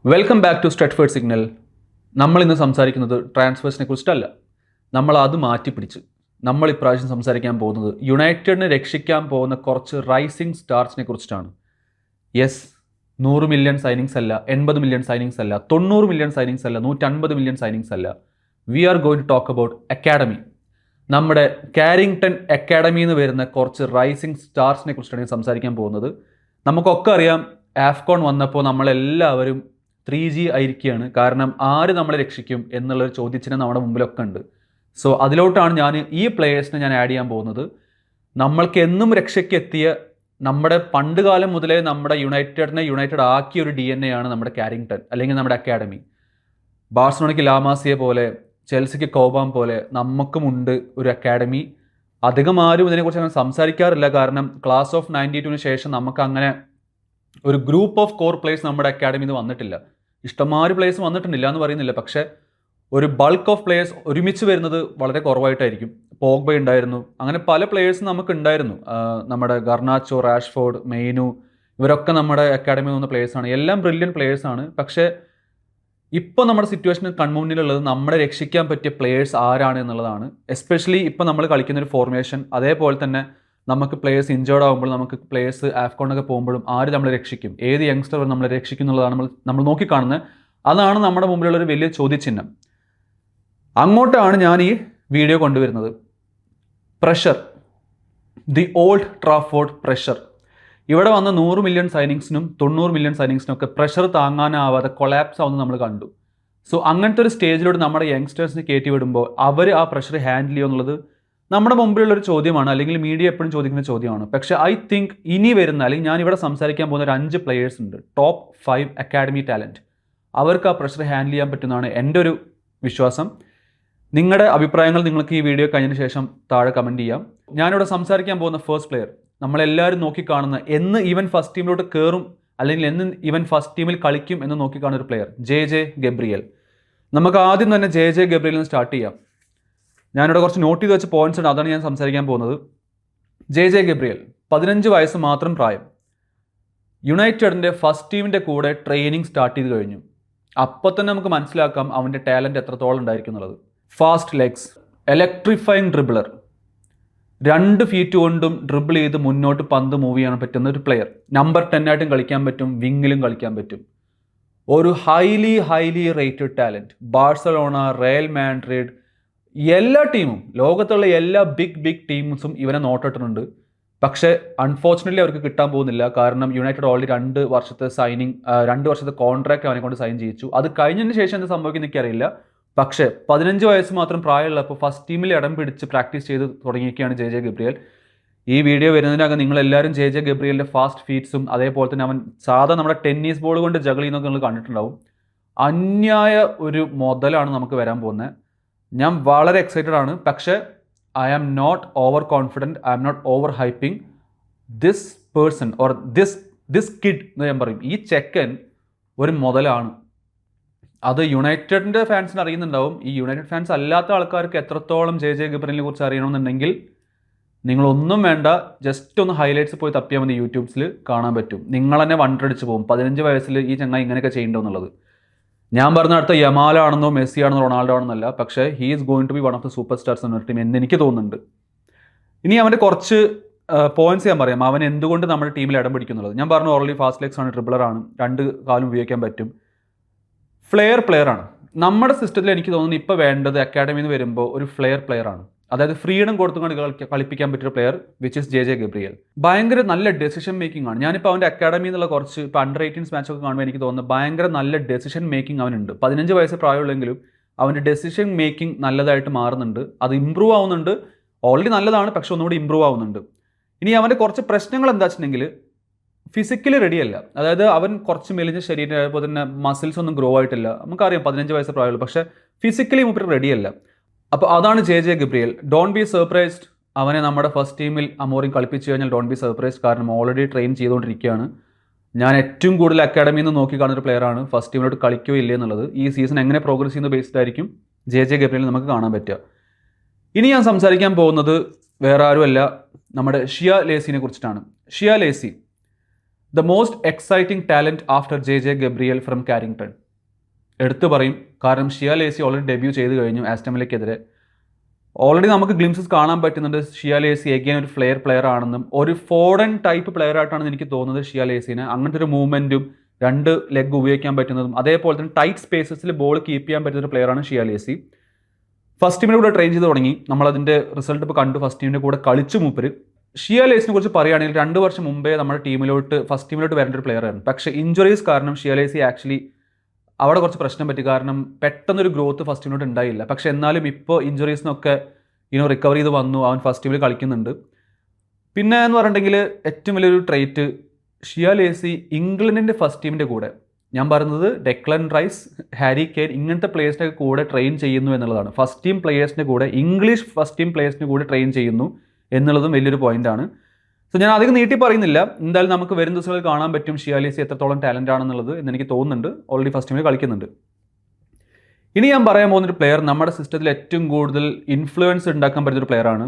Welcome back to Stretford signal. നമ്മൾ ഇന്ന് സംസാരിക്കുന്നത് ട്രാൻസ്ഫേഴ്സിനെ കുറിച്ചിട്ടല്ല. നമ്മൾ അത് മാറ്റിപ്പിടിച്ച് നമ്മൾ ഇപ്രാവശ്യം സംസാരിക്കാൻ പോകുന്നത് യുണൈറ്റഡിനെ രക്ഷിക്കാൻ പോകുന്ന കുറച്ച് റൈസിംഗ് സ്റ്റാർസിനെ കുറിച്ചിട്ടാണ്. യെസ്, 100 മില്യൺ സൈനിങ്സ് അല്ല, 80 മില്യൺ സൈനിങ്സ് അല്ല, 90 മില്യൺ സൈനിങ്സ് അല്ല, 150 മില്യൺ സൈനിങ്സ് അല്ല. We are going to talk about academy. നമ്മുടെ കാരിങ്ടൺ അക്കാഡമിയിൽ നിന്ന് വരുന്ന കുറച്ച് റൈസിംഗ് സ്റ്റാർസിനെ കുറിച്ചിട്ടാണ് ഞാൻ സംസാരിക്കാൻ പോകുന്നത്. നമുക്കൊക്കെ അറിയാം, ആഫ്കോൺ വന്നപ്പോൾ നമ്മളെല്ലാവരും 3G ആയിരിക്കുകയാണ്. കാരണം ആര് നമ്മളെ രക്ഷിക്കും എന്നുള്ളൊരു ചോദ്യത്തിന് നമ്മുടെ മുമ്പിലൊക്കെ ഉണ്ട്. സോ അതിലോട്ടാണ് ഈ പ്ലേയേഴ്സിനെ ഞാൻ ആഡ് ചെയ്യാൻ പോകുന്നത്. നമ്മൾക്ക് എന്നും രക്ഷയ്ക്കെത്തിയ, നമ്മുടെ പണ്ട് കാലം മുതലേ നമ്മുടെ യുണൈറ്റഡ് ആക്കിയ ഒരു DNA ആണ് നമ്മുടെ കാരിങ്ടൺ അല്ലെങ്കിൽ നമ്മുടെ അക്കാഡമി. ബാഴ്സലോണയ്ക്ക് ലാമാസിയെ പോലെ, ചെൽസിക്ക് കോബാം പോലെ നമുക്കുമുണ്ട് ഒരു അക്കാഡമി. അധികം ആരും ഇതിനെക്കുറിച്ച് അങ്ങനെ സംസാരിക്കാറില്ല. കാരണം ക്ലാസ് ഓഫ് 92 ശേഷം നമുക്ക് അങ്ങനെ ഒരു ഗ്രൂപ്പ് ഓഫ് കോർ പ്ലേയേഴ്സ് നമ്മുടെ അക്കാഡമിയിൽ നിന്ന് വന്നിട്ടില്ല. ഇഷ്ടംമാതിരി പ്ലേയേഴ്സ് വന്നിട്ടുണ്ടില്ല എന്ന് പറയുന്നില്ല, പക്ഷേ ഒരു ബൾക്ക് ഓഫ് പ്ലേയേഴ്സ് ഒരുമിച്ച് വരുന്നത് വളരെ കുറവായിട്ടായിരിക്കും. പോഗ്ബ ഉണ്ടായിരുന്നു, അങ്ങനെ പല പ്ലേയേഴ്സും നമുക്ക് ഉണ്ടായിരുന്നു. നമ്മുടെ ഗർനാച്ചോ, റാഷ്ഫോർഡ്, മെയ്നു, ഇവരൊക്കെ നമ്മുടെ അക്കാഡമിയിൽ വന്ന പ്ലേയേഴ്സാണ്. എല്ലാം ബ്രില്യൻ പ്ലേയേഴ്സാണ്. പക്ഷേ ഇപ്പോൾ നമ്മുടെ സിറ്റുവേഷന് കൺമുന്നിലുള്ളത് നമ്മളെ രക്ഷിക്കാൻ പറ്റിയ പ്ലേയേഴ്സ് ആരാണ് എന്നുള്ളതാണ്. എസ്പെഷ്യലി ഇപ്പോൾ നമ്മൾ കളിക്കുന്ന ഒരു ഫോർമേഷൻ, അതേപോലെ തന്നെ നമുക്ക് പ്ലേയേഴ്സ് ഇഞ്ചേർഡ് ആകുമ്പോൾ, നമുക്ക് പ്ലേയേഴ്സ് ആഫ്കോണൊക്കെ പോകുമ്പോഴും ആര് നമ്മളെ രക്ഷിക്കും, ഏത് യങ്സ്റ്റർ നമ്മളെ രക്ഷിക്കും എന്നുള്ളതാണ് നമ്മൾ നോക്കിക്കാണുന്നത്. അതാണ് നമ്മുടെ മുമ്പിലുള്ളൊരു വലിയ ചോദ്യചിഹ്നം. അങ്ങോട്ടാണ് ഞാൻ ഈ വീഡിയോ കൊണ്ടുവരുന്നത്. Pressure, the old Trafford pressure. ഇവിടെ വന്ന 100 മില്യൺ സൈനിങ്സിനും 90 മില്യൺ സൈനിങ്സിനും ഒക്കെ പ്രഷർ താങ്ങാനാവാതെ കൊളാപ്സ് ആവുന്നത് നമ്മൾ കണ്ടു. സോ അങ്ങനത്തെ ഒരു സ്റ്റേജിലൂടെ നമ്മുടെ യങ്സ്റ്റേഴ്സിനെ കയറ്റി വിടുമ്പോൾ അവർ ആ പ്രഷർ ഹാൻഡിൽ ചെയ്യുക എന്നുള്ളത് നമ്മുടെ മുമ്പിലുള്ളൊരു ചോദ്യമാണ്, അല്ലെങ്കിൽ മീഡിയ എപ്പോഴും ചോദിക്കുന്ന ചോദ്യമാണ്. പക്ഷേ ഐ തിങ്ക് ഇനി വരുന്ന, അല്ലെങ്കിൽ ഞാനിവിടെ സംസാരിക്കാൻ പോകുന്ന ഒരു 5 പ്ലേയേഴ്സ് ഉണ്ട്, ടോപ്പ് 5 അക്കാഡമി ടാലൻറ്റ്. അവർക്ക് ആ പ്രഷർ ഹാൻഡിൽ ചെയ്യാൻ പറ്റുന്നതാണ് എൻ്റെ ഒരു വിശ്വാസം. നിങ്ങളുടെ അഭിപ്രായങ്ങൾ നിങ്ങൾക്ക് ഈ വീഡിയോ കഴിഞ്ഞതിന് ശേഷം താഴെ കമൻറ്റ് ചെയ്യാം. ഞാനിവിടെ സംസാരിക്കാൻ പോകുന്ന ഫസ്റ്റ് പ്ലെയർ, നമ്മളെല്ലാവരും നോക്കിക്കാണുന്ന, എന്ന് ഈവൻ ഫസ്റ്റ് ടീമിലോട്ട് കയറും അല്ലെങ്കിൽ എന്ന് ഈവൻ ഫസ്റ്റ് ടീമിൽ കളിക്കും എന്ന് നോക്കിക്കാണുന്ന ഒരു പ്ലെയർ, ജെ ഗബ്രിയൽ. നമുക്ക് ആദ്യം തന്നെ ജെ ഗബ്രിയലിൽ നിന്ന് സ്റ്റാർട്ട് ചെയ്യാം. ഞാനിവിടെ കുറച്ച് നോട്ട് ചെയ്ത് വെച്ച പോയിന്റ്സ് ഉണ്ട്, അതാണ് ഞാൻ സംസാരിക്കാൻ പോകുന്നത്. ജെ ഗബ്രിയൽ 15 വയസ്സ് മാത്രം പ്രായം. യുണൈറ്റഡിൻ്റെ ഫസ്റ്റ് ടീമിൻ്റെ കൂടെ ട്രെയിനിങ് സ്റ്റാർട്ട് ചെയ്ത് കഴിഞ്ഞു. അപ്പോൾ തന്നെ നമുക്ക് മനസ്സിലാക്കാം അവൻ്റെ ടാലൻറ്റ് എത്രത്തോളം ഉണ്ടായിരിക്കും എന്നുള്ളത്. Fast legs, electrifying dribbler, 2 feet കൊണ്ടും ഡ്രിബിൾ ചെയ്ത് മുന്നോട്ട് പന്ത് മൂവ് ചെയ്യാൻ പറ്റുന്ന ഒരു പ്ലെയർ. നമ്പർ 10 ആയിട്ടും കളിക്കാൻ പറ്റും, വിങ്ങിലും കളിക്കാൻ പറ്റും. ഒരു highly rated talent. Barcelona, Real Madrid, എല്ലാ ടീമും, ലോകത്തുള്ള എല്ലാ ബിഗ് ടീംസും ഇവനെ നോട്ടിട്ടുണ്ട്. പക്ഷേ അൺഫോർച്ചുനേറ്റ്ലി അവർക്ക് കിട്ടാൻ പോകുന്നില്ല. കാരണം യുണൈറ്റഡ് ഓൾറെഡി 2 വർഷത്തെ കോൺട്രാക്ട് അവനെ കൊണ്ട് സൈൻ ചെയ്യിച്ചു. അത് കഴിഞ്ഞതിന് ശേഷം എന്ത് സംഭവിക്കുന്ന എനിക്കറിയില്ല. പക്ഷേ 15 വയസ്സ് മാത്രം പ്രായമുള്ളപ്പോൾ ഫസ്റ്റ് ടീമിൽ ഇടം പിടിച്ച് പ്രാക്ടീസ് ചെയ്ത് തുടങ്ങിയൊക്കെയാണ് ജെ ഗബ്രിയൽ. ഈ വീഡിയോ വരുന്നതിനകം നിങ്ങളെല്ലാവരും ജെ ഗബ്രിയലിൻ്റെ ഫാസ്റ്റ് ഫീറ്റ്സും അതേപോലെ തന്നെ അവൻ സാധാ നമ്മുടെ ടെന്നീസ് ബോൾ കൊണ്ട് ജഗിൾ ചെയ്യുന്നതൊക്കെ നിങ്ങൾ കണ്ടിട്ടുണ്ടാവും. അന്യായ ഒരു മുതലാണ് നമുക്ക് വരാൻ പോകുന്നത്. ഞാൻ വളരെ എക്സൈറ്റഡ് ആണ്. പക്ഷേ I am not over confident, I am not over hyping this person or this kid എന്ന് ഞാൻ പറയും. ഈ ചെക്കൻ ഒരു മുതലാണ്. അത് യുണൈറ്റഡിൻ്റെ ഫാൻസിന് അറിയുന്നുണ്ടാവും. ഈ യുണൈറ്റഡ് ഫാൻസ് അല്ലാത്ത ആൾക്കാർക്ക് എത്രത്തോളം ജെ ഗബ്രിയലിനെ കുറിച്ച് അറിയണമെന്നുണ്ടെങ്കിൽ നിങ്ങളൊന്നും വേണ്ട, ജസ്റ്റ് ഒന്ന് ഹൈലൈറ്റ്സ് പോയി തപ്പിയാൽ മതി. യൂട്യൂബ്സിൽ കാണാൻ പറ്റും. നിങ്ങൾ തന്നെ വണ്ടടിച്ച് പോകും 15 വയസ്സിൽ ഈ ചങ്ങായി ഇങ്ങനെയൊക്കെ ചെയ്യണ്ടോ എന്നുള്ളത്. ഞാൻ പറഞ്ഞ അടുത്ത യമാലാണെന്നോ മെസ്സി ആണെന്നോ റൊണാൾഡോ ആണെന്നല്ല, പക്ഷേ he is going to be one of the super stars എന്നൊരു ടീം എന്ന് എനിക്ക് തോന്നുന്നുണ്ട്. ഇനി അവൻ്റെ കുറച്ച് പോയിന്റ്സ് ഞാൻ പറയാം, അവൻ എന്തുകൊണ്ട് നമ്മുടെ ടീമിൽ ഇടം പിടിക്കുന്നുള്ളത്. ഞാൻ പറഞ്ഞു ഓൾറെഡി ഫാസ്റ്റ് ലെഗ്സ് ആണ്, ഡ്രിബിളറാണ്, 2 കാലും ഉപയോഗിക്കാൻ പറ്റും, പ്ലെയറാണ്. നമ്മുടെ സിസ്റ്റത്തിൽ എനിക്ക് തോന്നുന്നു ഇപ്പോൾ വേണ്ടത് അക്കാഡമിയിൽ നിന്ന് വരുമ്പോൾ ഒരു പ്ലെയറാണ്. അതായത് ഫ്രീഡം കൊടുത്തുകൊണ്ട് കളിപ്പിക്കാൻ പറ്റിയ player, which is J Gabriel. ഭയങ്കര നല്ല ഡെസിഷൻ മേക്കിംഗ് ആണ്. ഞാനിപ്പോൾ അവൻ്റെ അക്കാഡമിയിൽ നിന്നുള്ള കുറച്ച് ഇപ്പോൾ അണ്ടർ 18s മാച്ചൊക്കെ കാണുമ്പോൾ എനിക്ക് തോന്നുന്നത് ഭയങ്കര നല്ല ഡെസിഷൻ മേക്കിംഗ് അവനുണ്ട്. 15 വയസ്സ് പ്രായമുള്ളെങ്കിലും അവൻ്റെ ഡെസിഷൻ മേക്കിംഗ് നല്ലതായിട്ട് മാറുന്നുണ്ട്. അത് ഇമ്പ്രൂവ് ആവുന്നുണ്ട്. ഓൾറെഡി നല്ലതാണ്, പക്ഷെ ഒന്നുകൂടി ഇമ്പ്രൂവ് ആവുന്നുണ്ട്. ഇനി അവൻ്റെ കുറച്ച് പ്രശ്നങ്ങൾ എന്താ വെച്ചിട്ടുണ്ടെങ്കിൽ, ഫിസിക്കലി റെഡിയല്ല. അതായത് അവൻ കുറച്ച് മെലിഞ്ഞ ശരീരം, അതുപോലെ തന്നെ മസിൽസ് ഒന്നും ഗ്രോ ആയിട്ടില്ല. നമുക്കറിയാം 15 വയസ്സ് പ്രായമുള്ളൂ, പക്ഷേ ഫിസിക്കലി മൂപ്പർ റെഡിയല്ല. അപ്പോൾ അതാണ് J Gabriel. Don't be surprised. അവനെ നമ്മുടെ ഫസ്റ്റ് ടീമിൽ അമോറിം കളിപ്പിച്ച് കഴിഞ്ഞാൽ ഡോണ്ട് ബി സർപ്രൈസ്ഡ്. കാരണം ഓൾറെഡി ട്രെയിൻ ചെയ്തുകൊണ്ടിരിക്കുകയാണ്. ഞാൻ ഏറ്റവും കൂടുതൽ അക്കാഡമിയിൽ നിന്ന് നോക്കി കാണുന്ന ഒരു പ്ലെയറാണ്. ഫസ്റ്റ് ടീമിലോട്ട് കളിക്കുകയോ ഇല്ലേ എന്നുള്ളത് ഈ സീസൺ എങ്ങനെ പ്രോഗ്രസ് ചെയ്യുന്ന ബേസ്ഡ് ആയിരിക്കും ജെ ഗബ്രിയൽ നമുക്ക് കാണാൻ പറ്റുക. ഇനി ഞാൻ സംസാരിക്കാൻ പോകുന്നത് വേറെ ആരുമല്ല, നമ്മുടെ ഷിയ ലേസിനെ കുറിച്ചിട്ടാണ്. Shea Lacey the most exciting talent after J Gabriel from Carrington. എടുത്തു പറയും, കാരണം ഷിയ ലേസി ഓൾറെഡി ഡെബ്യൂ ചെയ്ത് കഴിഞ്ഞു ആസ്റ്റൺ വില്ലയ്ക്കെതിരെ. ഓൾറെഡി നമുക്ക് ഗ്ലിംസസ് കാണാൻ പറ്റുന്നുണ്ട് ഷിയ ലേസി എഗെയിൻ ഒരു പ്ലെയർ ആണെന്നും ഒരു ഫോർഡൻ ടൈപ്പ് പ്ലെയർ ആയിട്ടാണെന്ന് എനിക്ക് തോന്നുന്നത് ഷിയ ലേസിന്. അങ്ങനത്തെ ഒരു മൂവ്മെൻറ്റും 2 ലെഗ് ഉപയോഗിക്കാൻ പറ്റുന്നതും അതേപോലെ തന്നെ ടൈറ്റ് സ്പേസസിൽ ബോൾ കീപ്പ് ചെയ്യാൻ പറ്റുന്ന ഒരു പ്ലെയറാണ് ഷിയ ലേസി. ഫസ്റ്റ് ടീമിൻ്റെ കൂടെ ട്രെയിൻ ചെയ്ത് തുടങ്ങി. നമ്മളതിൻ്റെ റിസൾട്ട് ഇപ്പോൾ കണ്ടു. ഫസ്റ്റ് ടീമിൻ്റെ കൂടെ കളിച്ചു മൂപ്പര്. ഷിയ ലേസിനെ കുറിച്ച് പറയുകയാണെങ്കിൽ 2 വർഷം മുമ്പേ നമ്മുടെ ഫസ്റ്റ് ടീമിലോട്ട് വരേണ്ട ഒരു പ്ലെയർ ആയിരുന്നു. പക്ഷേ ഇഞ്ചുറീസ് കാരണം ഷിയ ലേസി ആക്ച്വലി അവിടെ കുറച്ച് പ്രശ്നം പറ്റി. കാരണം പെട്ടെന്നൊരു ഗ്രോത്ത് ഫസ്റ്റ് ടീമിലോട്ട് ഉണ്ടായില്ല. പക്ഷെ എന്നാലും ഇപ്പോൾ ഇഞ്ചുറീസിനൊക്കെ റിക്കവർ ചെയ്ത് വന്നു. അവൻ ഫസ്റ്റ് ടീമിൽ കളിക്കുന്നുണ്ട്. പിന്നെ എന്ന് പറഞ്ഞിട്ടുണ്ടെങ്കിൽ ഏറ്റവും വലിയൊരു ട്രേറ്റ്, ഷിയ ലേസി ഇംഗ്ലണ്ടിൻ്റെ ഫസ്റ്റ് ടീമിൻ്റെ കൂടെ, ഞാൻ പറയുന്നത് ഡെക്ലൻ റൈസ്, ഹാരി കെയ്ൻ ഇങ്ങനത്തെ പ്ലേയേഴ്സിൻ്റെ കൂടെ ട്രെയിൻ ചെയ്യുന്നു എന്നുള്ളതാണ്. ഫസ്റ്റ് ടീം പ്ലേയേഴ്സിൻ്റെ കൂടെ, ഇംഗ്ലീഷ് ഫസ്റ്റ് ടീം പ്ലേയേഴ്സിൻ്റെ കൂടെ ട്രെയിൻ ചെയ്യുന്നു എന്നുള്ളതും വലിയൊരു പോയിന്റാണ്. സോ ഞാൻ അധികം നീട്ടി പറയുന്നില്ല. എന്തായാലും നമുക്ക് വരും ദിവസങ്ങളിൽ കാണാൻ പറ്റും ഷിയ ലേസി എത്രത്തോളം ടാലൻ്റ് ആണെന്നുള്ളത് എന്ന് എനിക്ക് തോന്നുന്നുണ്ട്. ഓൾറെഡി ഫസ്റ്റ് ടീമിൽ കളിക്കുന്നുണ്ട്. ഇനി ഞാൻ പറയാൻ പോകുന്നൊരു പ്ലെയർ നമ്മുടെ സിസ്റ്റത്തിൽ ഏറ്റവും കൂടുതൽ ഇൻഫ്ലുവൻസ് ഉണ്ടാക്കാൻ പറ്റുന്നൊരു പ്ലെയറാണ്,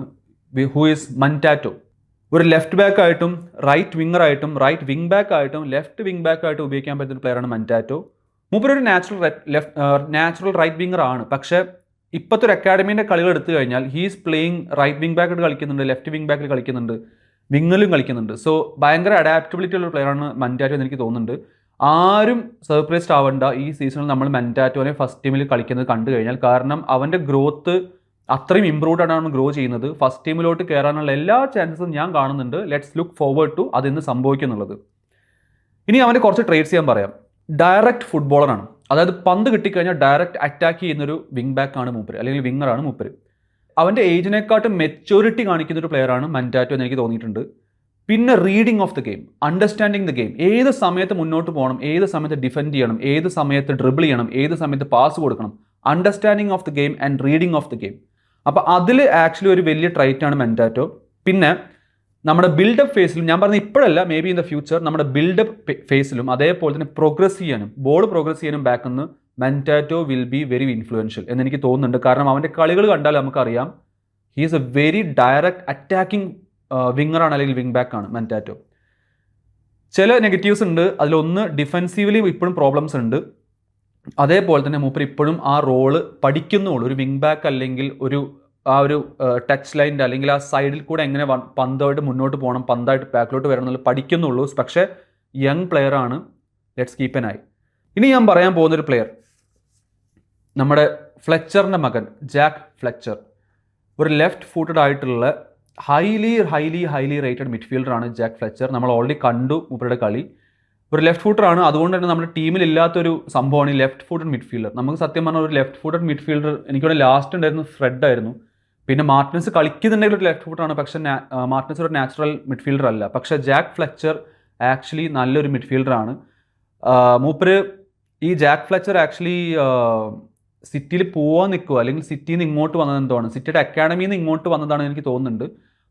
ഹൂ ഈസ് മൻറ്റാറ്റോ. ഒരു ലെഫ്റ്റ് ബാക്ക് ആയിട്ടും റൈറ്റ് വിങ്ങർ ആയിട്ടും റൈറ്റ് വിങ് ബാക്ക് ആയിട്ടും ലെഫ്റ്റ് വിങ് ബാക്ക് ആയിട്ടും ഉപയോഗിക്കാൻ പറ്റുന്ന പ്ലെയറാണ് മൻറ്റാറ്റോ. മൂപ്പരൊരു നാച്ചുറൽ റൈറ്റ് വിങ്ങർ ആണ്. പക്ഷേ ഇപ്പോഴത്തെ ഒരു അക്കാഡമീൻ്റെ കളികൾ എടുത്തു കഴിഞ്ഞാൽ ഹീസ് പ്ലേയിങ് റൈറ്റ് വിങ് ബാക്കായിട്ട് കളിക്കുന്നുണ്ട്, ലെഫ്റ്റ് വിങ് ബാക്കിൽ കളിക്കുന്നുണ്ട്, വിങ്ങിലും കളിക്കുന്നുണ്ട്. സോ ഭയങ്കര അഡാപ്റ്റബിലിറ്റി ഉള്ള പ്ലെയറാണ് മൻറ്റാറ്റോ എന്ന് എനിക്ക് തോന്നുന്നുണ്ട്. ആരും സർപ്രൈസ്ഡ് ആവേണ്ട ഈ സീസണിൽ നമ്മൾ മൻറ്റാറ്റോനെ ഫസ്റ്റ് ടീമിൽ കളിക്കുന്നത് കണ്ടു കഴിഞ്ഞാൽ. കാരണം അവൻ്റെ ഗ്രോത്ത് അത്രയും ഇമ്പ്രൂവ്ഡ് ആണ് ഗ്രോ ചെയ്യുന്നത്. ഫസ്റ്റ് ടീമിലോട്ട് കയറാനുള്ള എല്ലാ ചാൻസസും ഞാൻ കാണുന്നുണ്ട്. ലെറ്റ്സ് ലുക്ക് ഫോർവേഡ് ടു അതിന്ന് സംഭവിക്കുന്നുള്ളത്. ഇനി അവൻ്റെ കുറച്ച് ട്രേഡ്സ് ഞാൻ പറയാം. ഡയറക്റ്റ് ഫുട്ബോളറാണ്. അതായത് പന്ത് കിട്ടിക്കഴിഞ്ഞാൽ ഡയറക്റ്റ് അറ്റാക്ക് ചെയ്യുന്നൊരു വിങ് ബാക്ക് ആണ് മൂപ്പര്, അല്ലെങ്കിൽ വിങ്ങറാണ് മൂപ്പര്. അവൻ്റെ ഏജിനെക്കാട്ടും മെച്യൂരിറ്റി കാണിക്കുന്ന ഒരു പ്ലെയറാണ് മൻറ്റാറ്റോ എന്ന് എനിക്ക് തോന്നിയിട്ടുണ്ട്. പിന്നെ reading of the game, understanding the game, ഏത് സമയത്ത് മുന്നോട്ട് പോകണം, ഏത് സമയത്ത് ഡിഫെൻഡ് ചെയ്യണം, ഏത് സമയത്ത് ഡ്രിബിൾ ചെയ്യണം, ഏത് സമയത്ത് പാസ് കൊടുക്കണം, understanding of the game and reading of the game. അപ്പോൾ അതിൽ ആക്ച്വലി ഒരു വലിയ ട്രൈറ്റാണ് മൻറ്റാറ്റോ. പിന്നെ നമ്മുടെ ബിൽഡപ്പ് ഫേസിലും, ഞാൻ പറഞ്ഞ ഇപ്പോഴല്ല, may be in the future, നമ്മുടെ ബിൽഡപ്പ് ഫേസിലും അതേപോലെ തന്നെ പ്രോഗ്രസ് ചെയ്യാനും ബോൾ പ്രോഗ്രസ് ചെയ്യാനും ബാക്ക് നിന്ന് Mantato will be very influential എന്ന് എനിക്ക് തോന്നുന്നുണ്ട്. കാരണം അവൻ്റെ കളികൾ കണ്ടാൽ നമുക്കറിയാം he is a very direct attacking വിങ്ങറാണ്, അല്ലെങ്കിൽ വിങ് ബാക്ക് ആണ് മൻറ്റാറ്റോ. ചില നെഗറ്റീവ്സ് ഉണ്ട്. അതിലൊന്ന് ഡിഫെൻസീവ്ലി ഇപ്പോഴും പ്രോബ്ലംസ് ഉണ്ട്. അതേപോലെ തന്നെ മൂപ്പർ ഇപ്പോഴും ആ റോള് പഠിക്കുന്നുള്ളൂ. ഒരു വിങ് ബാക്ക് അല്ലെങ്കിൽ ഒരു ടച്ച് ലൈൻ്റെ അല്ലെങ്കിൽ ആ സൈഡിൽ കൂടെ എങ്ങനെ പന്തായിട്ട് മുന്നോട്ട് പോകണം, പന്തായിട്ട് ബാക്കിലോട്ട് വരണം എന്നുള്ളത് പഠിക്കുന്നുള്ളൂ. പക്ഷേ യങ് പ്ലെയർ ആണ്. Let's keep N I. ഇനി ഞാൻ പറയാൻ പോകുന്നൊരു പ്ലെയർ നമ്മുടെ ഫ്ലെച്ചറിൻ്റെ മകൻ ജാക്ക് ഫ്ലെച്ചർ. ഒരു ലെഫ്റ്റ് ഫൂട്ടഡ് ആയിട്ടുള്ള ഹൈലി റേറ്റഡ് മിഡ്ഫീൽഡറാണ് ജാക്ക് ഫ്ലെച്ചർ. നമ്മൾ ഓൾറെഡി കണ്ടു മൂപ്പരുടെ കളി. ഒരു ലെഫ്റ്റ് ഫൂട്ടറാണ്. അതുകൊണ്ട് തന്നെ നമ്മുടെ ടീമിൽ ഇല്ലാത്തൊരു സംഭവമാണ് ഈ ലെഫ്റ്റ് ഫൂട്ടഡ് മിഡ്ഫീൽഡർ. നമുക്ക് സത്യം പറഞ്ഞാൽ ഒരു ലെഫ്റ്റ് ഫൂട്ടഡ് മിഡ്ഫീൽഡർ എനിക്കിവിടെ ലാസ്റ്റ് ഉണ്ടായിരുന്നു ഫ്രെഡ് ആയിരുന്നു. പിന്നെ മാർട്ടിനസ് കളിക്കുന്നുണ്ടെങ്കിൽ ഒരു ലെഫ്റ്റ് ഫൂട്ടാണ്. പക്ഷേ മാർട്ടിനസ് ഒരു നാച്ചുറൽ മിഡ്ഫീൽഡർ അല്ല. പക്ഷേ ജാക്ക് ഫ്ലെച്ചർ ആക്ച്വലി നല്ലൊരു മിഡ്ഫീൽഡറാണ്. മൂപ്പര് ഈ ജാക്ക് ഫ്ലെച്ചർ ആക്ച്വലി സിറ്റിയിൽ പോകാൻ നിൽക്കുക, അല്ലെങ്കിൽ സിറ്റിയിൽ നിന്ന് ഇങ്ങോട്ട് വന്നത് എന്താണ്, സിറ്റിയുടെ അക്കാഡമിയിൽ നിന്ന് ഇങ്ങോട്ട് വന്നതാണ് എനിക്ക് തോന്നുന്നുണ്ട്.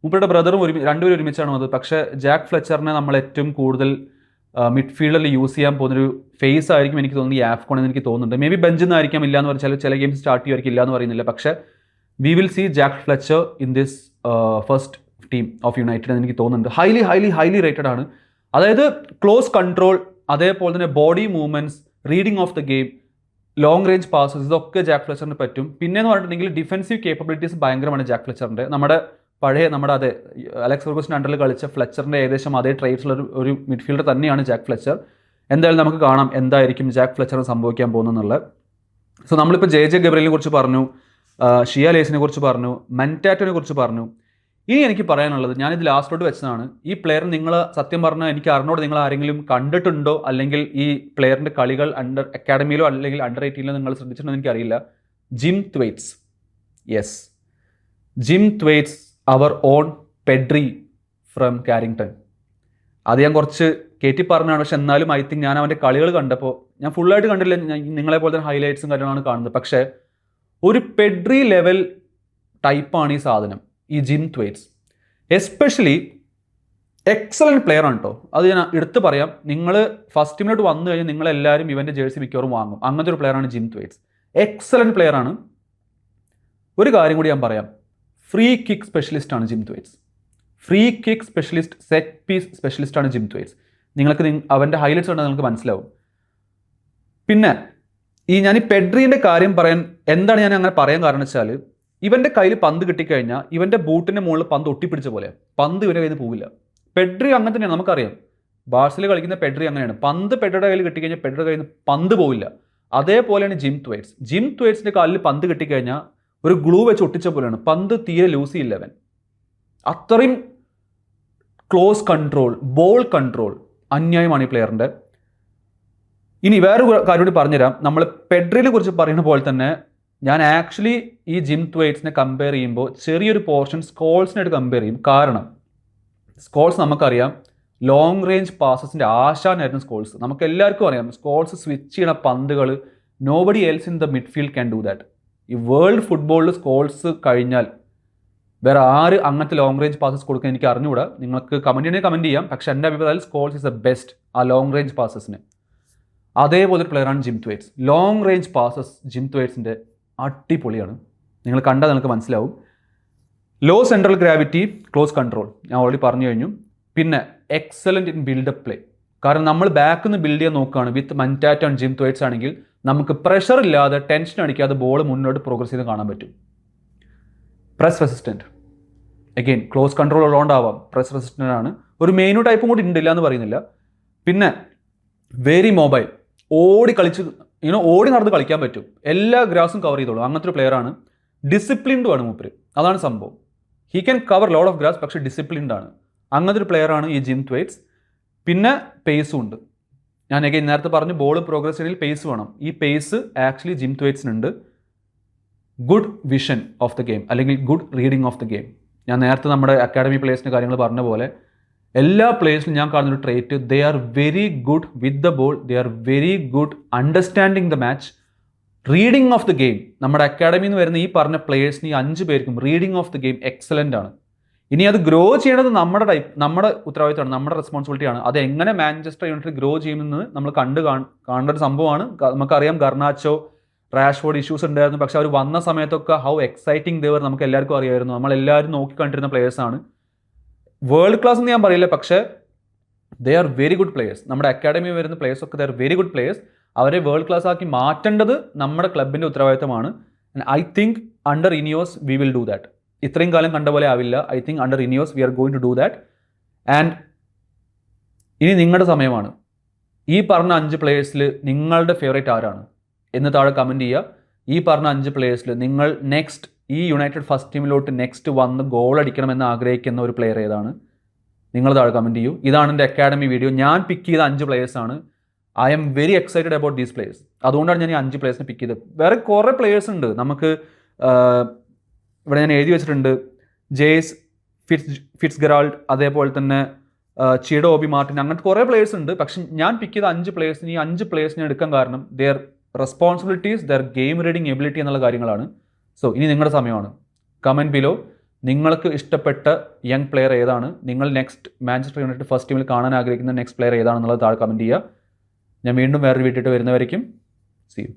മൂപ്പരുടെ ബ്രദറും രണ്ടുപേരും ഒരുമിച്ചാണ് വന്നത്. പക്ഷേ ജാക്ക് ഫ്ലെച്ചറിനെ നമ്മൾ ഏറ്റവും കൂടുതൽ മിഡ്ഫീൽഡിൽ യൂസ് ചെയ്യാൻ പോകുന്നൊരു ഫേസ് ആയിരിക്കും എനിക്ക് തോന്നുന്നത് ഈ ആഫ്കോൺ എന്ന് എനിക്ക് തോന്നുന്നുണ്ട്. മേ ബി ബെഞ്ചിൽ നിന്നായിരിക്കാം, ഇല്ല എന്ന് പറഞ്ഞാൽ ചില ഗെയിംസ് സ്റ്റാർട്ട് ചെയ്യുമായിരിക്കും, ഇല്ല എന്ന് പറയുന്നില്ല. പക്ഷേ we will see Jack Fletcher in this first team of United എന്ന് എനിക്ക് തോന്നുന്നുണ്ട്. ഹൈലി റേറ്റഡ് ആണ്. അതായത് ക്ലോസ് കൺട്രോൾ, അതേപോലെ തന്നെ body movements, reading of the game, long range passes, ഇതൊക്കെ ജാക്ക് ഫ്ലെച്ചറിന് പറ്റും. പിന്നെ എന്ന് പറഞ്ഞിട്ടുണ്ടെങ്കിൽ ഡിഫൻസീവ് കേപ്പബിലിറ്റീസ് ഭയങ്കരമാണ് ജാക്ക് ഫ്ലെച്ചറിൻ്റെ. നമ്മുടെ അതെ അലക്സ് ഫെർഗൂസന്റെ അണ്ടറിൽ കളിച്ച ഫ്ലെച്ചറിൻ്റെ ഏകദേശം അതേ ട്രേറ്റ്സുള്ള ഒരു മിഡ്ഫീൽഡർ തന്നെയാണ് ജാക്ക് ഫ്ലെച്ചർ. എന്തായാലും നമുക്ക് കാണാം എന്തായിരിക്കും ജാക്ക് ഫ്ലെച്ചറിന് സംഭവിക്കാൻ പോകുന്നുള്ളത്. സോ നമ്മളിപ്പോൾ ജെ ഗബ്രിയലിനെ കുറിച്ച് പറഞ്ഞു, ഷിയ ലേസിനെ കുറിച്ച് പറഞ്ഞു, മൻറ്റാറ്റോനെ കുറിച്ച് പറഞ്ഞു. ഇനി എനിക്ക് പറയാനുള്ളത്, ഞാനിത് ലാസ്റ്റോട്ട് വെച്ചതാണ്, ഈ പ്ലെയർ നിങ്ങൾ സത്യം പറഞ്ഞാൽ എനിക്ക് അറിഞ്ഞോട് നിങ്ങൾ ആരെങ്കിലും കണ്ടിട്ടുണ്ടോ, അല്ലെങ്കിൽ ഈ പ്ലെയറിൻ്റെ കളികൾ അണ്ടർ അക്കാഡമിയിലോ അല്ലെങ്കിൽ അണ്ടർ 18 നിങ്ങൾ ശ്രദ്ധിച്ചിട്ടുണ്ടോ എനിക്കറിയില്ല. Jim Thwaites. Yes, Jim Thwaites, our own Pedri from Carrington. അത് ഞാൻ കുറച്ച് കയറ്റി പറഞ്ഞാണ്. പക്ഷെ എന്നാലും ഐ തിങ്ക് ഞാൻ അവൻ്റെ കളികൾ കണ്ടപ്പോൾ, ഞാൻ ഫുള്ളായിട്ട് കണ്ടില്ല, നിങ്ങളെ പോലെ തന്നെ ഹൈലൈറ്റ്സും കാര്യങ്ങളാണ് കാണുന്നത്. പക്ഷേ ഒരു പെഡ്രി ലെവൽ ടൈപ്പാണ് ഈ സാധനം, ഈ Jim Thwaites. Especially excellent player ആണ് കേട്ടോ. അത് ഞാൻ എടുത്ത് പറയാം. നിങ്ങൾ ഫസ്റ്റ് ടീമിലോട്ട് വന്നു കഴിഞ്ഞാൽ നിങ്ങളെല്ലാവരും ഇവൻ്റെ ജേഴ്സി മിക്കവാറും വാങ്ങും. അങ്ങനത്തെ ഒരു പ്ലെയറാണ് ജിം ത്വൈറ്റ്സ്. എക്സലൻറ്റ് പ്ലെയർ ആണ്. ഒരു കാര്യം കൂടി ഞാൻ പറയാം, ഫ്രീ കിക്ക് സ്പെഷ്യലിസ്റ്റ് ആണ് Jim Thwaites. Free kick specialist, set piece specialist ആണ് ജിം ത്വൈറ്റ്സ്. നിങ്ങൾക്ക് അവൻ്റെ ഹൈലൈറ്റ്സ് കണ്ടാൽ നിങ്ങൾക്ക് മനസ്സിലാവും. പിന്നെ ഞാൻ ഈ പെഡ്രീൻ്റെ കാര്യം പറയാൻ എന്താണ് ഞാൻ അങ്ങനെ പറയാൻ കാരണം വെച്ചാൽ, ഇവൻ്റെ കയ്യിൽ പന്ത് കിട്ടിക്കഴിഞ്ഞാൽ ഇവൻ്റെ ബൂട്ടിൻ്റെ മുകളിൽ പന്ത് ഒട്ടിപ്പിടിച്ച പോലെ പന്ത് ഇവൻ്റെ കയ്യിൽ നിന്ന് പോവില്ല. പെഡ്രി അങ്ങനെ തന്നെയാണ്, നമുക്കറിയാം. ബാഴ്സയിൽ കളിക്കുന്ന പെഡ്രി അങ്ങനെയാണ്. പന്ത് പെഡ്രിയുടെ കയ്യിൽ കിട്ടിക്കഴിഞ്ഞാൽ പെഡ്രിയുടെ കയ്യിൽ നിന്ന് പന്ത് പോവില്ല. അതേപോലെയാണ് ജിം ത്വേറ്റ്സ്. ജിം ത്വേറ്റ്സിൻ്റെ കാലിൽ പന്ത് കിട്ടിക്കഴിഞ്ഞാൽ ഒരു ഗ്ലൂ വെച്ച് ഒട്ടിച്ച പോലെയാണ്. പന്ത് തീരെ ലൂസ് ചെയ്യില്ല അവൻ. അത്രയും ക്ലോസ് കൺട്രോൾ, ബോൾ കൺട്രോൾ അന്യായമാണ് ഈ പ്ലെയറിൻ്റെ. ഇനി വേറൊരു കാര്യം കൂടി പറഞ്ഞുതരാം. നമ്മൾ പെഡ്രിനെ കുറിച്ച് പറയുന്ന പോലെ തന്നെ ഞാൻ ആക്ച്വലി ഈ ജിം ത്വേറ്റ്സിനെ കമ്പയർ ചെയ്യുമ്പോൾ ചെറിയൊരു പോർഷൻ സ്കോൾസിനായിട്ട് കമ്പയർ ചെയ്യും. കാരണം സ്കോൾസ് നമുക്കറിയാം ലോങ് റേഞ്ച് പാസസിൻ്റെ ആശാനായിരുന്നു സ്കോൾസ്. നമുക്ക് എല്ലാവർക്കും അറിയാം സ്കോൾസ് സ്വിച്ച് ചെയ്യണ പന്തുകൾ nobody else in the midfield can do that. ഈ വേൾഡ് ഫുട്ബോളിൽ സ്കോൾസ് കഴിഞ്ഞാൽ വേറെ ആര് അങ്ങനത്തെ ലോങ് റേഞ്ച് പാസസ് കൊടുക്കാൻ എനിക്ക് അറിഞ്ഞുകൂടാ. നിങ്ങൾക്ക് കമൻറ്റ് ചെയ്യാം. പക്ഷേ എൻ്റെ അഭിപ്രായത്തിൽ സ്കോൾസ് ഇസ് ദ ബെസ്റ്റ് ആ ലോങ് റേഞ്ച് പാസസിന്. അതേപോലെ ഒരു പ്ലെയറാണ് Jim Thwaites. Long range passes Jim ത്വേറ്റ്സിൻ്റെ അടിപൊളിയാണ്. നിങ്ങൾ കണ്ടാൽ നിങ്ങൾക്ക് മനസ്സിലാവും. Low central gravity, close control ഞാൻ ഓൾറെഡി പറഞ്ഞു കഴിഞ്ഞു. പിന്നെ എക്സലൻറ്റ് ഇൻ ബിൽഡപ്പ് പ്ലേ. കാരണം നമ്മൾ ബാക്കിൽ നിന്ന് ബിൽഡ് ചെയ്യാൻ നോക്കുകയാണ് വിത്ത് മൻറ്റാറ്റോ ആൻഡ് ജിം ത്വേറ്റ്സ് ആണെങ്കിൽ നമുക്ക് പ്രഷർ ഇല്ലാതെ ടെൻഷൻ അടിക്കാതെ ബോൾ മുന്നോട്ട് പ്രോഗ്രസ് ചെയ്ത് കാണാൻ പറ്റും. Press resistant, again close control ഉള്ളതുകൊണ്ടാവാം പ്രസ് റെസിസ്റ്റൻ്റ് ആണ്. ഒരു മെയിനു ടൈപ്പും കൂടി ഉണ്ടില്ല എന്ന് പറയുന്നില്ല. പിന്നെ വെരി മൊബൈൽ, ഓടി നടന്ന് കളിക്കാൻ പറ്റും. എല്ലാ ഗ്രാസും കവർ ചെയ്തോളും. അങ്ങനത്തെ ഒരു പ്ലെയറാണ്. ഡിസിപ്ലിൻഡും ആണ് മൂപ്പര്. അതാണ് സംഭവം. He can cover lot of grass, പക്ഷേ ഡിസിപ്ലിൻഡ് ആണ്. അങ്ങനത്തെ ഒരു പ്ലെയറാണ് ഈ ജിം ത്വേറ്റ്സ്. പിന്നെ പേസും ഉണ്ട്. ഞാൻ നേരത്തെ പറഞ്ഞു ബോൾ പ്രോഗ്രസ് ചെയ്യണമെങ്കിൽ പേസ് വേണം. ഈ പേസ് ആക്ച്വലി ജിം ത്വേറ്റ്സിനുണ്ട്. Good vision of the game അല്ലെങ്കിൽ good reading of the game. ഞാൻ നേരത്തെ നമ്മുടെ അക്കാഡമി പ്ലേയേഴ്സിൻ്റെ കാര്യങ്ങൾ പറഞ്ഞ പോലെ എല്ലാ പ്ലേയേഴ്സിലും ഞാൻ കാണുന്നൊരു trait, they are very good with the ball, they are very good understanding the match, reading of the game. നമ്മുടെ അക്കാഡമിയിൽ നിന്ന് വരുന്ന ഈ പറഞ്ഞ പ്ലേയേഴ്സിന് ഈ 5 പേർക്കും reading of the game excellent ആണ്. ഇനി അത് ഗ്രോ ചെയ്യേണ്ടത് നമ്മുടെ ഉത്തരവാദിത്തമാണ്, നമ്മുടെ റെസ്പോൺസിബിലിറ്റിയാണ്. അത് എങ്ങനെ മാഞ്ചസ്റ്റർ യുണൈറ്റഡ് ഗ്രോ ചെയ്യുമെന്ന് നമ്മൾ കാണേണ്ട ഒരു സംഭവമാണ്. നമുക്കറിയാം ഗർനാച്ചോ, റാഷ്ഫോർഡ് ഇഷ്യൂസ് ഉണ്ടായിരുന്നു. പക്ഷെ അവർ വന്ന സമയത്തൊക്കെ ഹൗ എക്സൈറ്റിംഗ് ദേവർ നമുക്ക് എല്ലാവർക്കും അറിയായിരുന്നു. നമ്മളെല്ലാവരും നോക്കിക്കണ്ടിരുന്ന പ്ലേയേഴ്സാണ്. വേൾഡ് ക്ലാസ് എന്ന് ഞാൻ പറയില്ല, പക്ഷേ they are very good players. നമ്മുടെ അക്കാഡമിയിൽ വരുന്ന പ്ലേയേഴ്സൊക്കെ they are very good players. അവരെ വേൾഡ് ക്ലാസ് ആക്കി മാറ്റേണ്ടത് നമ്മുടെ ക്ലബിൻ്റെ ഉത്തരവാദിത്തമാണ്. I think under Ineos we will do that. ഇത്രയും കാലം കണ്ട പോലെ ആവില്ല. I think under Ineos we are going to do that. And ഇനി നിങ്ങളുടെ സമയമാണ്. ഈ പറഞ്ഞ 5 പ്ലേയേഴ്സിൽ നിങ്ങളുടെ ഫേവറേറ്റ് ആരാണ് എന്ന് താഴെ കമൻറ്റ് ചെയ്യുക. ഈ പറഞ്ഞ 5 പ്ലേയേഴ്സിൽ നിങ്ങൾ നെക്സ്റ്റ് ഈ യുണൈറ്റഡ് ഫസ്റ്റ് ടീമിലോട്ട് നെക്സ്റ്റ് വന്ന് ഗോൾ അടിക്കണമെന്ന് ആഗ്രഹിക്കുന്ന ഒരു പ്ലെയർ ഏതാണ്? നിങ്ങൾ താഴെ കമൻറ്റ് ചെയ്യൂ. ഇതാണ് എൻ്റെ അക്കാഡമി വീഡിയോ. ഞാൻ പിക്ക് ചെയ്ത 5 പ്ലേയേഴ്സാണ്. I am very excited about these players. അതുകൊണ്ടാണ് ഞാൻ ഈ 5 പ്ലേയേഴ്സിനെ പിക്ക് ചെയ്തത്. വേറെ കുറേ പ്ലേയേഴ്സ് ഉണ്ട് നമുക്ക്. ഇവിടെ ഞാൻ എഴുതി വെച്ചിട്ടുണ്ട് ജേസ് ഫിറ്റ്സ്ഗെറാൾഡ്, അതേപോലെ തന്നെ ചിഡോ ഓബി മാർട്ടിൻ, അങ്ങനത്തെ കുറേ പ്ലേയേഴ്സ് ഉണ്ട്. പക്ഷെ ഞാൻ പിക്ക് ചെയ്ത 5 പ്ലേയേഴ്സിന് ഈ 5 പ്ലേയേഴ്സിനെ എടുക്കാൻ കാരണം their responsibilities, their game reading ability എന്നുള്ള കാര്യങ്ങളാണ്. സോ ഇനി നിങ്ങളുടെ സമയമാണ്. കമൻറ്റ് ബിലോ നിങ്ങൾക്ക് ഇഷ്ടപ്പെട്ട യങ് പ്ലെയർ ഏതാണ്, നിങ്ങൾ നെക്സ്റ്റ് മാഞ്ചസ്റ്റർ യുണൈറ്റഡ് ഫസ്റ്റ് ടീമിൽ കാണാൻ ആഗ്രഹിക്കുന്ന നെക്സ്റ്റ് പ്ലെയർ ഏതാണെന്നുള്ളത് താഴെ കമൻറ്റ് ചെയ്യുക. ഞാൻ വീണ്ടും വേറൊരു വീഡിയോ വരുന്നവരേക്കും സീ യു.